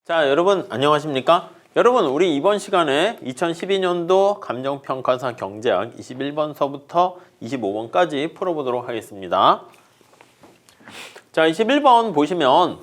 자, 여러분 안녕하십니까? 여러분, 우리 이번 시간에 2012년도 감정평가사 경제학 21번서부터 25번까지 풀어보도록 하겠습니다. 자, 21번 보시면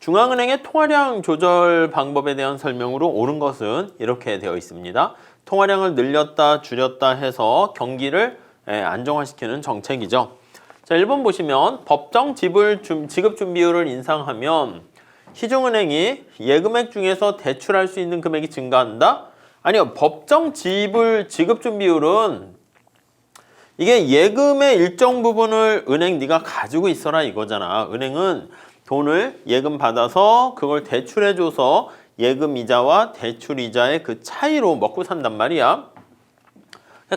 중앙은행의 통화량 조절 방법에 대한 설명으로 옳은 것은 이렇게 되어 있습니다. 통화량을 늘렸다 줄였다 해서 경기를 안정화시키는 정책이죠. 자, 1번 보시면 법정 지급 준비율을 인상하면 시중은행이 예금액 중에서 대출할 수 있는 금액이 증가한다? 아니요. 법정 지급 준비율은 이게 예금의 일정 부분을 은행 네가 가지고 있어라 이거잖아. 은행은 돈을 예금 받아서 그걸 대출해줘서 예금 이자와 대출 이자의 그 차이로 먹고 산단 말이야.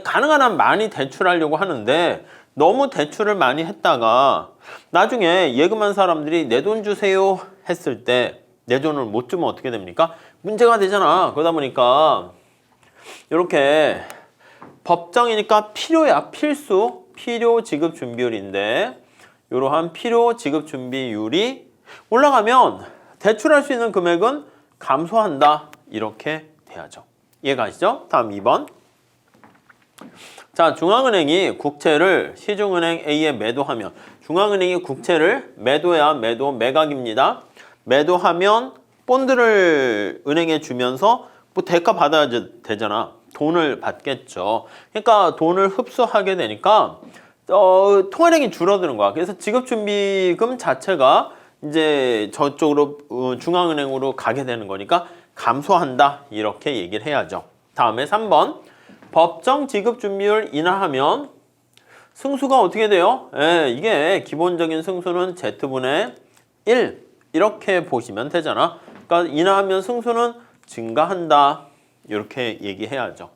가능한 한 많이 대출하려고 하는데 너무 대출을 많이 했다가 나중에 예금한 사람들이 내 돈 주세요 했을 때 내 돈을 못 주면 어떻게 됩니까? 문제가 되잖아. 그러다 보니까 이렇게 법정이니까 필요야. 필요 지급 준비율인데 이러한 필요 지급 준비율이 올라가면 대출할 수 있는 금액은 감소한다. 이렇게 돼야죠. 이해가 가시죠? 다음 2번. 자, 중앙은행이 국채를 시중은행 A에 매도하면 중앙은행이 국채를 매각입니다. 매도하면 본드를 은행에 주면서 뭐 대가 받아야 되잖아. 돈을 받겠죠. 그러니까 돈을 흡수하게 되니까 통화량이 줄어드는 거야. 그래서 지급준비금 자체가 이제 저쪽으로 중앙은행으로 가게 되는 거니까 감소한다. 이렇게 얘기를 해야죠. 다음에 3번. 법정 지급 준비율 인하하면 승수가 어떻게 돼요? 이게 기본적인 승수는 Z분의 1 이렇게 보시면 되잖아. 그러니까 인하하면 승수는 증가한다. 이렇게 얘기해야죠.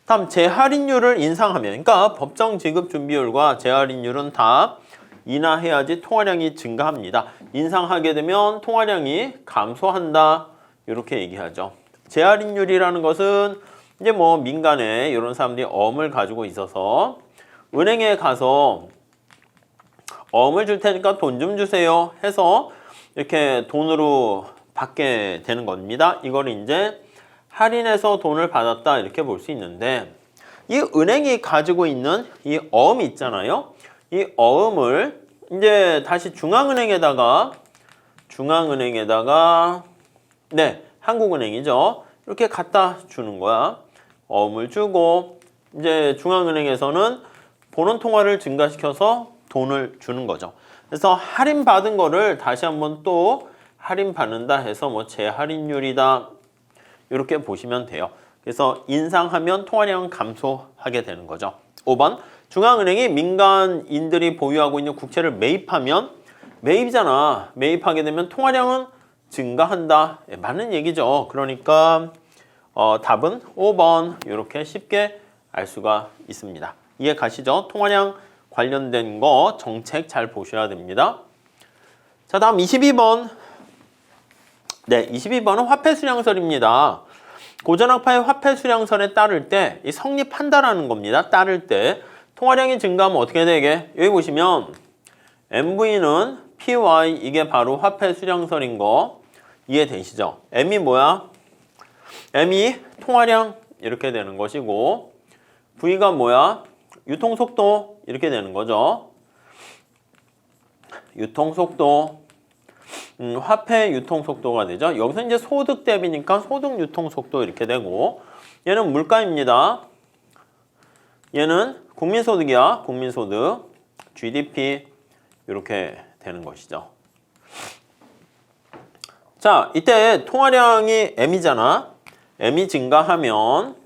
다음 재할인율을 인상하면 그러니까 법정 지급 준비율과 재할인율은 다 인하해야지 통화량이 증가합니다. 인상하게 되면 통화량이 감소한다. 이렇게 얘기하죠. 재할인율이라는 것은 이제 뭐 민간에 이런 사람들이 어음을 가지고 있어서 은행에 가서 어음을 줄 테니까 돈 좀 주세요 해서 이렇게 돈으로 받게 되는 겁니다. 이걸 이제 할인해서 돈을 받았다 이렇게 볼 수 있는데 이 은행이 가지고 있는 이 어음이 있잖아요. 이 어음을 이제 다시 중앙은행에다가 네, 한국은행이죠. 이렇게 갖다 주는 거야. 어음을 주고 이제 중앙은행에서는 본원 통화를 증가시켜서 돈을 주는 거죠. 그래서 할인받은 거를 다시 한번 또 할인받는다 해서 뭐 재할인율이다 이렇게 보시면 돼요. 그래서 인상하면 통화량은 감소하게 되는 거죠. 5번 중앙은행이 민간인들이 보유하고 있는 국채를 매입하면 매입이잖아. 매입하게 되면 통화량은 증가한다. 맞는 얘기죠. 그러니까 답은 5번 이렇게 쉽게 알 수가 있습니다. 이해 가시죠? 통화량 관련된 거 정책 잘 보셔야 됩니다. 자, 다음 22번. 네, 22번은 화폐수량설입니다. 고전학파의 화폐수량설에 따를 때 이 성립한다라는 겁니다. 따를 때 통화량이 증가하면 어떻게 되게? 여기 보시면 MV는 PY 이게 바로 화폐수량설인 거 이해되시죠? M이 뭐야? M이 통화량 이렇게 되는 것이고 V가 뭐야? 유통속도 이렇게 되는 거죠. 유통속도 화폐 유통속도가 되죠. 여기서 이제 소득 대비니까 소득 유통속도 이렇게 되고 얘는 물가입니다. 얘는 국민소득이야. 국민소득 GDP 이렇게 되는 것이죠. 자, 이때 통화량이 M이잖아. M이 증가하면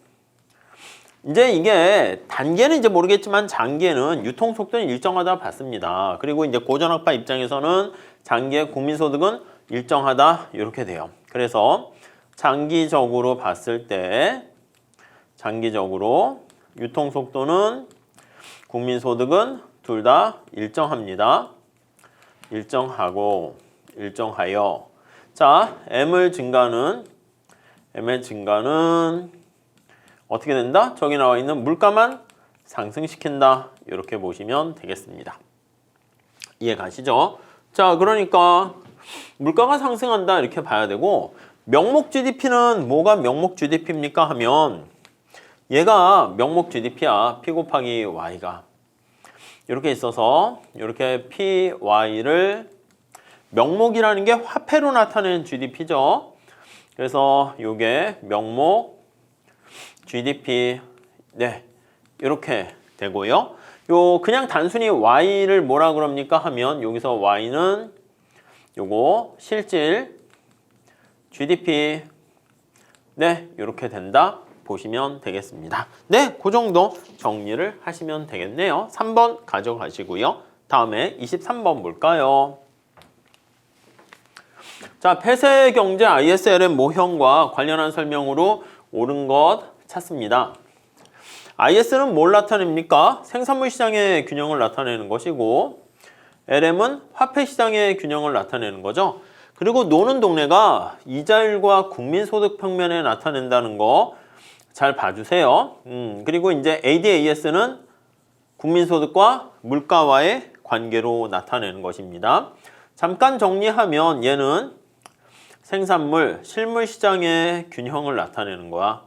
이제 이게 단계는 이제 모르겠지만 장기에는 유통속도는 일정하다 봤습니다. 그리고 이제 고전학파 입장에서는 장기의 국민소득은 일정하다 이렇게 돼요. 그래서 장기적으로 봤을 때 장기적으로 유통속도는 국민소득은 둘 다 일정합니다. 일정하고 일정하여 자, M의 증가는 어떻게 된다? 저기 나와 있는 물가만 상승시킨다. 이렇게 보시면 되겠습니다. 이해 가시죠? 자, 그러니까 물가가 상승한다 이렇게 봐야 되고 명목 GDP는 뭐가 명목 GDP입니까 하면 얘가 명목 GDP야. P 곱하기 Y가 이렇게 있어서 이렇게 PY를 명목이라는 게 화폐로 나타내는 GDP죠. 그래서 이게 명목 GDP 네 이렇게 되고요. 요 그냥 단순히 Y를 뭐라 그럽니까 하면 여기서 Y는 요거 실질 GDP 네 이렇게 된다 보시면 되겠습니다. 네, 그 정도 정리를 하시면 되겠네요. 3번 가져가시고요. 다음에 23번 볼까요? 자, 폐쇄경제 ISLM 모형과 관련한 설명으로 옳은 것 찾습니다. IS는 뭘 나타냅니까? 생산물 시장의 균형을 나타내는 것이고 LM은 화폐 시장의 균형을 나타내는 거죠. 그리고 노는 동네가 이자율과 국민소득 평면에 나타낸다는 거 잘 봐주세요. 그리고 이제 ADAS는 국민소득과 물가와의 관계로 나타내는 것입니다. 잠깐 정리하면 얘는 생산물, 실물 시장의 균형을 나타내는 거야.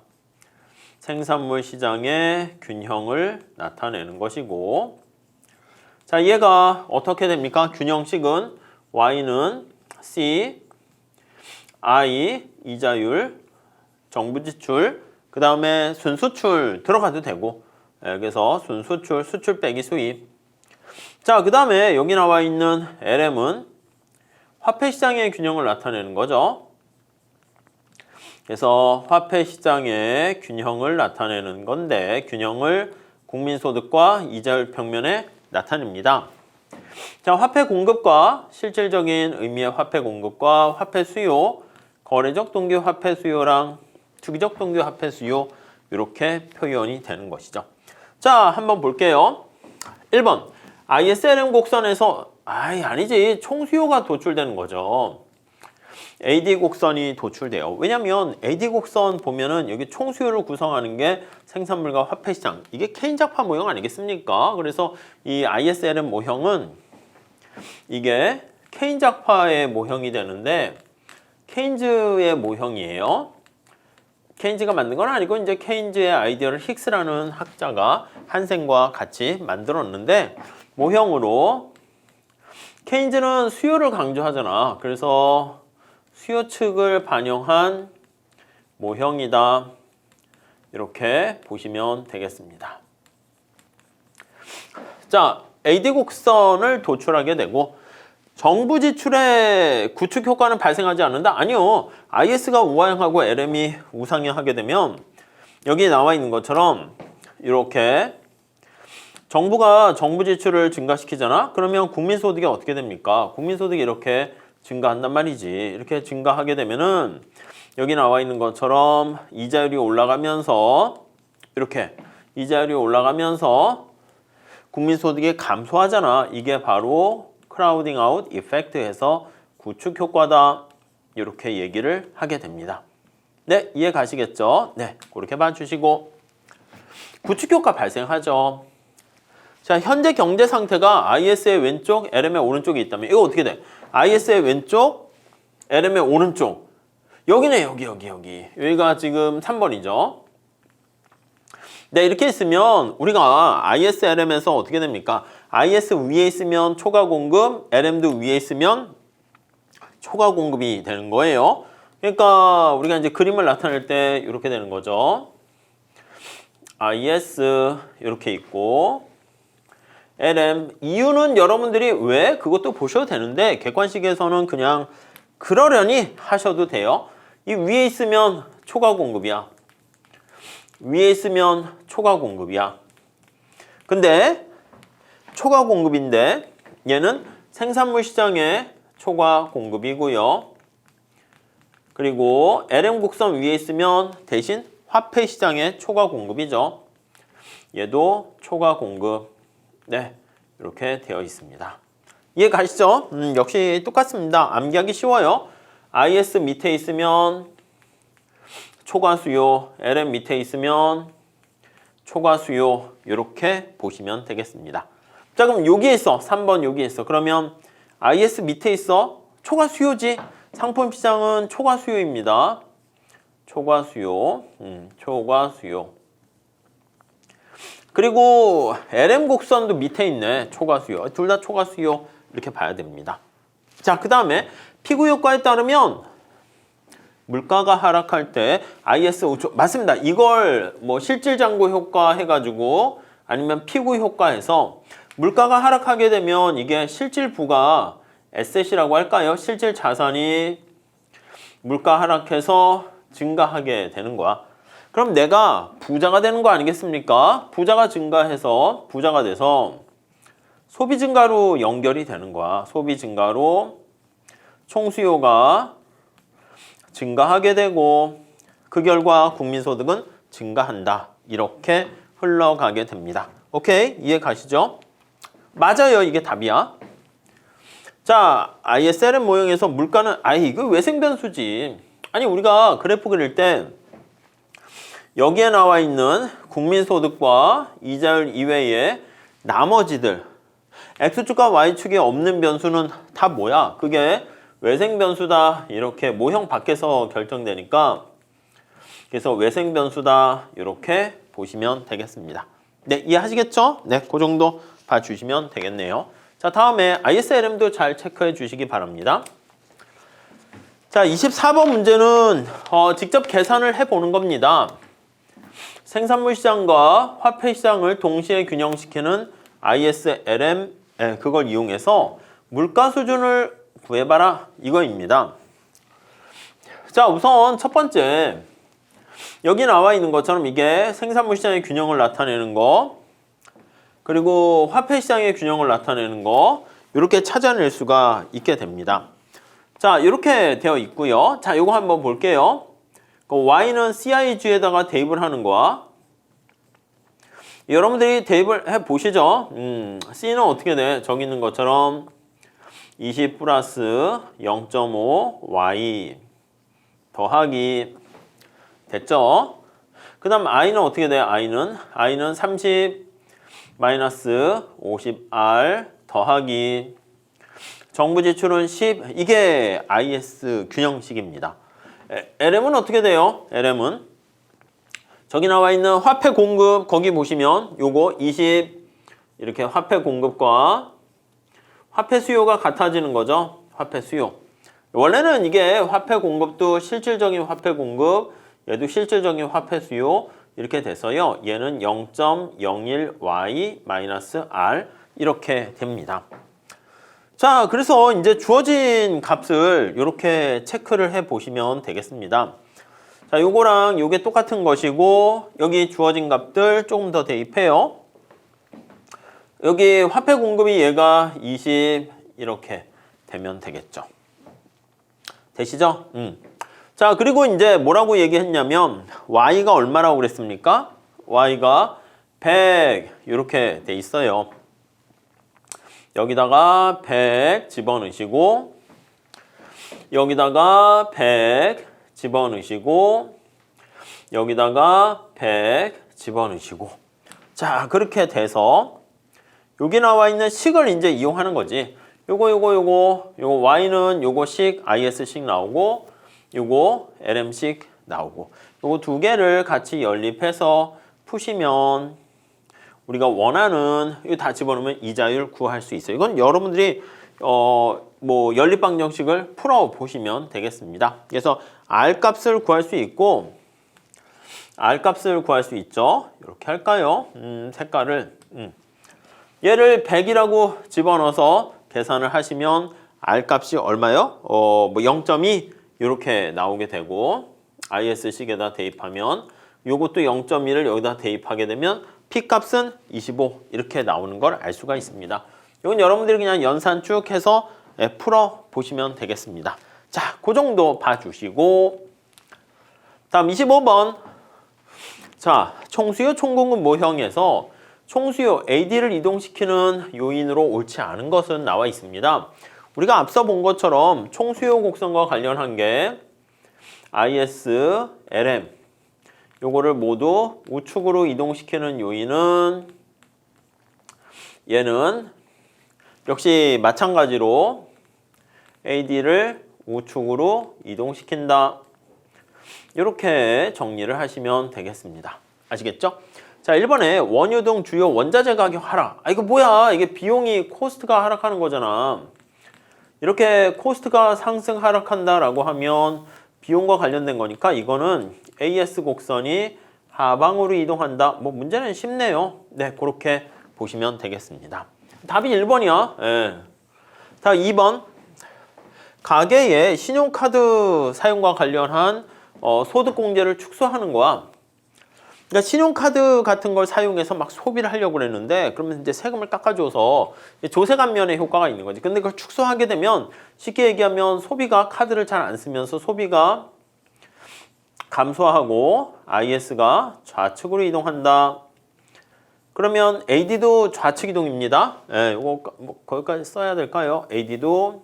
생산물 시장의 균형을 나타내는 것이고 자, 얘가 어떻게 됩니까? 균형식은 Y는 C, I, 이자율, 정부 지출, 그 다음에 순수출 들어가도 되고 그래서 순수출, 수출 빼기 수입. 자, 그 다음에 여기 나와 있는 LM은 화폐 시장의 균형을 나타내는 거죠. 그래서 화폐 시장의 균형을 나타내는 건데 균형을 국민소득과 이자율 평면에 나타냅니다. 자, 화폐 공급과 실질적인 의미의 화폐 공급과 화폐 수요, 거래적 동기 화폐 수요랑 주기적 동기 화폐 수요 이렇게 표현이 되는 것이죠. 자, 한번 볼게요. 1번 ISLM 곡선에서 아니지 총수요가 도출되는 거죠. AD 곡선이 도출돼요. 왜냐면 AD 곡선 보면은 여기 총수요를 구성하는 게 생산물과 화폐 시장. 이게 케인작파 모형 아니겠습니까? 그래서 이 ISLM 모형은 이게 케인작파의 모형이 되는데 케인즈의 모형이에요. 케인즈가 만든 건 아니고 이제 케인즈의 아이디어를 힉스라는 학자가 한센과 같이 만들었는데 모형으로 케인즈는 수요를 강조하잖아. 그래서 수요 측을 반영한 모형이다. 이렇게 보시면 되겠습니다. 자, AD 곡선을 도출하게 되고 정부 지출의 구축 효과는 발생하지 않는다? 아니요. IS가 우하향하고 LM이 우상향하게 되면 여기 나와 있는 것처럼 이렇게 정부가 정부 지출을 증가시키잖아? 그러면 국민소득이 어떻게 됩니까? 국민소득이 이렇게 증가한단 말이지. 이렇게 증가하게 되면은 여기 나와 있는 것처럼 이자율이 올라가면서 이렇게 이자율이 올라가면서 국민소득이 감소하잖아. 이게 바로 크라우딩 아웃 이펙트에서 구축 효과다. 이렇게 얘기를 하게 됩니다. 네, 이해 가시겠죠? 네, 그렇게 봐주시고 구축 효과 발생하죠. 자, 현재 경제 상태가 IS의 왼쪽, LM의 오른쪽에 있다면 이거 어떻게 돼? IS의 왼쪽, LM의 오른쪽. 여기네, 여기. 여기가 지금 3번이죠. 네, 이렇게 있으면 우리가 IS, LM에서 어떻게 됩니까? IS 위에 있으면 초과 공급, LM도 위에 있으면 초과 공급이 되는 거예요. 그러니까 우리가 이제 그림을 나타낼 때 이렇게 되는 거죠. IS 이렇게 있고 LM 이유는 여러분들이 왜 그것도 보셔도 되는데 객관식에서는 그냥 그러려니 하셔도 돼요. 이 위에 있으면 초과 공급이야. 위에 있으면 초과 공급이야. 근데 초과 공급인데 얘는 생산물 시장의 초과 공급이고요. 그리고 LM 곡선 위에 있으면 대신 화폐 시장의 초과 공급이죠. 얘도 초과 공급. 네, 이렇게 되어 있습니다. 이해 가시죠? 역시 똑같습니다. 암기하기 쉬워요. IS 밑에 있으면 초과 수요, LM 밑에 있으면 초과 수요 이렇게 보시면 되겠습니다. 자, 그럼 여기에 있어. 3번 여기에 있어. 그러면 IS 밑에 있어. 초과 수요지. 상품 시장은 초과 수요입니다. 초과 수요. 초과 수요. 그리고 LM 곡선도 밑에 있네. 초과 수요. 둘 다 초과 수요 이렇게 봐야 됩니다. 자, 그 다음에 피구 효과에 따르면 물가가 하락할 때 IS 5초 맞습니다. 이걸 뭐 실질 잔고 효과 해가지고 아니면 피구 효과해서 물가가 하락하게 되면 이게 실질 부가 에셋이라고 할까요? 실질 자산이 물가 하락해서 증가하게 되는 거야. 그럼 내가 부자가 되는 거 아니겠습니까? 부자가 증가해서 부자가 돼서 소비 증가로 연결이 되는 거야. 소비 증가로 총수요가 증가하게 되고 그 결과 국민소득은 증가한다. 이렇게 흘러가게 됩니다. 오케이? 이해 가시죠? 맞아요. 이게 답이야. 자, ISLM 모형에서 물가는 이거 외생변수지. 아니 우리가 그래프 그릴 때 여기에 나와 있는 국민소득과 이자율 이외에 나머지들 X축과 Y축에 없는 변수는 다 뭐야? 그게 외생변수다. 이렇게 모형 밖에서 결정되니까 그래서 외생변수다. 이렇게 보시면 되겠습니다. 네, 이해하시겠죠? 네, 그 정도 봐주시면 되겠네요. 자, 다음에 ISLM도 잘 체크해 주시기 바랍니다. 자, 24번 문제는 직접 계산을 해보는 겁니다. 생산물 시장과 화폐 시장을 동시에 균형시키는 ISLM 그걸 이용해서 물가 수준을 구해봐라 이거입니다. 자, 우선 첫 번째 여기 나와 있는 것처럼 이게 생산물 시장의 균형을 나타내는 거 그리고 화폐 시장의 균형을 나타내는 거 이렇게 찾아낼 수가 있게 됩니다. 자, 이렇게 되어 있고요. 자, 요거 한번 볼게요. Y는 CIG에다가 대입을 하는 거야. 여러분들이 대입을 해보시죠. C는 어떻게 돼? 저기 있는 것처럼 20 플러스 0.5 Y 더하기 됐죠? 그 다음 I는 어떻게 돼? I는 30 마이너스 50R 더하기 정부 지출은 10 이게 IS 균형식입니다. LM은 어떻게 돼요? LM은 저기 나와 있는 화폐 공급 거기 보시면 요거 20 이렇게 화폐 공급과 화폐 수요가 같아지는 거죠. 화폐 수요. 원래는 이게 화폐 공급도 실질적인 화폐 공급 얘도 실질적인 화폐 수요 이렇게 돼서요. 얘는 0.01Y-R 이렇게 됩니다. 자, 그래서 이제 주어진 값을 이렇게 체크를 해 보시면 되겠습니다. 자, 요거랑 요게 똑같은 것이고 여기 주어진 값들 조금 더 대입해요. 여기 화폐 공급이 얘가 20 이렇게 되면 되겠죠. 되시죠? 자, 그리고 이제 뭐라고 얘기했냐면 Y가 얼마라고 그랬습니까? Y가 100 이렇게 돼 있어요. 여기다가 100 집어넣으시고 여기다가 100 집어넣으시고 여기다가 100 집어넣으시고 자, 그렇게 돼서 여기 나와 있는 식을 이제 이용하는 거지. 요거 Y는 요거식 IS식 나오고 요거 LM식 나오고 요거 두 개를 같이 연립해서 푸시면 우리가 원하는 이거 다 집어넣으면 이자율 구할 수 있어요. 이건 여러분들이 뭐 연립방정식을 풀어 보시면 되겠습니다. 그래서 R 값을 구할 수 있고 R 값을 구할 수 있죠. 이렇게 할까요? 색깔을 얘를 100이라고 집어넣어서 계산을 하시면 R 값이 얼마요? 뭐 0.2 이렇게 나오게 되고 IS식에다 대입하면 요것도 0.1을 여기다 대입하게 되면 P 값은 25 이렇게 나오는 걸 알 수가 있습니다. 이건 여러분들이 그냥 연산 쭉 해서 풀어 보시면 되겠습니다. 자, 그 정도 봐주시고 다음 25번 자, 총수요 총공급 모형에서 총수요 AD를 이동시키는 요인으로 옳지 않은 것은 나와 있습니다. 우리가 앞서 본 것처럼 총수요 곡선과 관련한 게 IS, LM 요거를 모두 우측으로 이동시키는 요인은 얘는 역시 마찬가지로 AD를 우측으로 이동시킨다. 이렇게 정리를 하시면 되겠습니다. 아시겠죠? 자, 1번에 원유 등 주요 원자재 가격 하락. 이거 뭐야? 이게 비용이 코스트가 하락하는 거잖아. 이렇게 코스트가 상승 하락한다라고 하면 비용과 관련된 거니까 이거는 AS 곡선이 하방으로 이동한다. 뭐 문제는 쉽네요. 네, 그렇게 보시면 되겠습니다. 답이 1번이야. 예. 다 2번. 가계의 신용카드 사용과 관련한 소득공제를 축소하는 거야. 그러니까 신용카드 같은 걸 사용해서 막 소비를 하려고 그랬는데 그러면 이제 세금을 깎아줘서 조세 감면의 효과가 있는 거지. 근데 그걸 축소하게 되면 쉽게 얘기하면 소비가 카드를 잘 안 쓰면서 소비가 감소하고 IS가 좌측으로 이동한다. 그러면 AD도 좌측 이동입니다. 예, 이거 뭐 거기까지 써야 될까요? AD도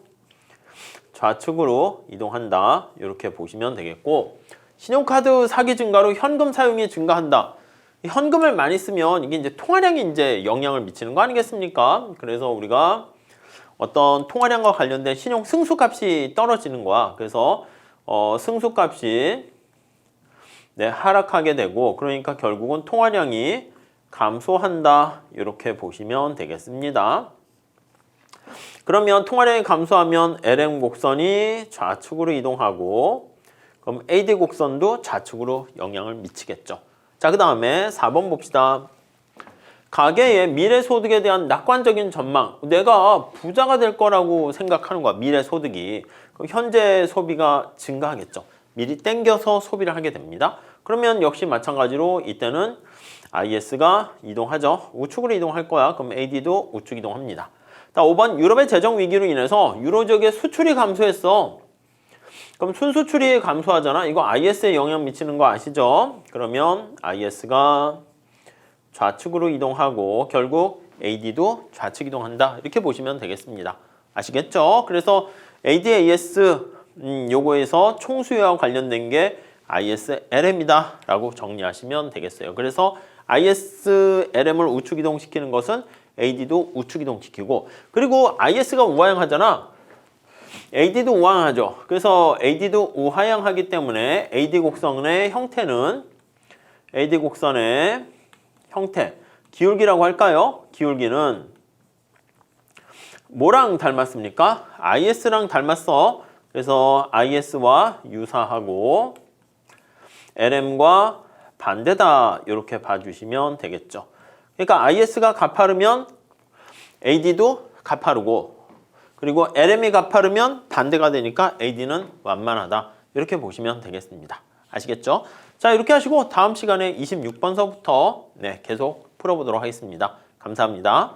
좌측으로 이동한다. 이렇게 보시면 되겠고, 신용카드 사기 증가로 현금 사용이 증가한다. 현금을 많이 쓰면 이게 이제 통화량이 이제 영향을 미치는 거 아니겠습니까? 그래서 우리가 어떤 통화량과 관련된 신용 승수값이 떨어지는 거야. 그래서 승수값이 하락하게 되고, 그러니까 결국은 통화량이 감소한다. 이렇게 보시면 되겠습니다. 그러면 통화량이 감소하면 LM 곡선이 좌측으로 이동하고, 그럼 AD 곡선도 좌측으로 영향을 미치겠죠. 자, 그 다음에 4번 봅시다. 가계의 미래 소득에 대한 낙관적인 전망. 내가 부자가 될 거라고 생각하는 거야. 미래 소득이. 그럼 현재 소비가 증가하겠죠. 미리 땡겨서 소비를 하게 됩니다. 그러면 역시 마찬가지로 이때는 IS가 이동하죠. 우측으로 이동할 거야. 그럼 AD도 우측 이동합니다. 자, 5번 유럽의 재정 위기로 인해서 유로 지역의 수출이 감소했어. 그럼 순수출이 감소하잖아. 이거 IS에 영향 미치는 거 아시죠? 그러면 IS가 좌측으로 이동하고 결국 AD도 좌측 이동한다. 이렇게 보시면 되겠습니다. 아시겠죠? 그래서 AD, AS 요거에서 총수요와 관련된 게 ISLM이다 라고 정리하시면 되겠어요. 그래서 ISLM을 우측 이동시키는 것은 AD도 우측 이동시키고, 그리고 IS가 우하향하잖아. AD도 우하향하죠. 그래서 AD도 우하향하기 때문에 AD 곡선의 형태는 AD 곡선의 형태, 기울기라고 할까요? 기울기는 뭐랑 닮았습니까? IS랑 닮았어. 그래서 IS와 유사하고 LM과 반대다. 이렇게 봐주시면 되겠죠. 그러니까 IS가 가파르면 AD도 가파르고, 그리고 LM이 가파르면 반대가 되니까 AD는 완만하다. 이렇게 보시면 되겠습니다. 아시겠죠? 자, 이렇게 하시고 다음 시간에 26번서부터 계속 풀어보도록 하겠습니다. 감사합니다.